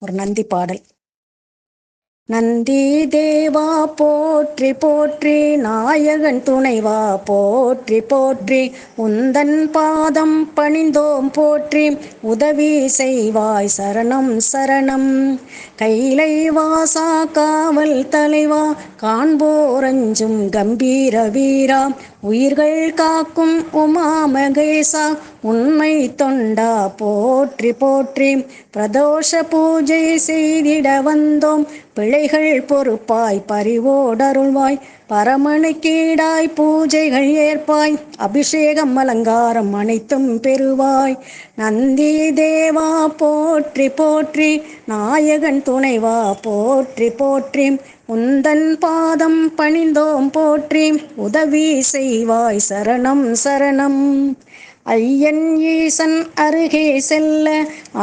ஒரு நந்தி பாடல். நந்தி தேவா போற்றி போற்றி, நாயகன் துணைவா போற்றி போற்றி, உந்தன் பாதம் பணிந்தோம் போற்றி, உதவி செய்வாய் சரணம் சரணம். கைலை வாசா காவல் தலைவா, காண்போரஞ்சும் கம்பீர வீரா, உயிர்கள் காக்கும் உமா மகேசா, உண்மை தொண்டா போற்றி போற்றி. பிரதோஷ பூஜை செய்திட வந்தோம், பிழைகள் பொறுப்பாய் பரிவோடருள்வாய், பரமனுக்கீடாய் பூஜைகள் ஏற்பாய், அபிஷேகம் அலங்காரம் அனைத்தும் பெறுவாய். நந்தி தேவா போற்றி போற்றி, நாயகன் துணைவா போற்றி போற்றி, உந்தன் பாதம் பணிந்தோம் போற்றி, உதவி செய்வாய் சரணம் சரணம். ஐயன் ஈசன் அருகே செல்ல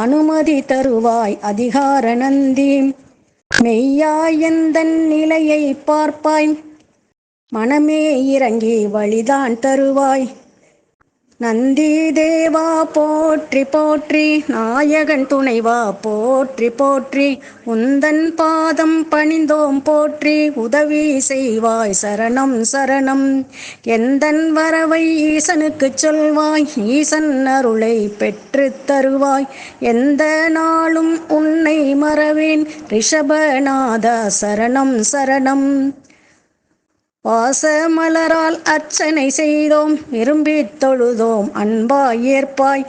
அனுமதி தருவாய் அதிகார நந்தி, மெய்யாய் எந்தன் நிலையை பார்ப்பாய், மனமே இறங்கி வழிதான் தருவாய். நந்தி தேவா போற்றி போற்றி, நாயகன் துணைவா போற்றி போற்றி, உந்தன் பாதம் பணிந்தோம் போற்றி, உதவி செய்வாய் சரணம் சரணம். எந்தன் வரவை ஈசனுக்கு சொல்வாய், ஈசன் அருளை பெற்று தருவாய், எந்த நாளும் உன்னை மறவேன் ரிஷபநாதா சரணம் சரணம். வாச மலரால் அர்ச்சனை செய்தோம், விரும்பித் தொழுதோம், அன்பாய் ஏற்பாய்.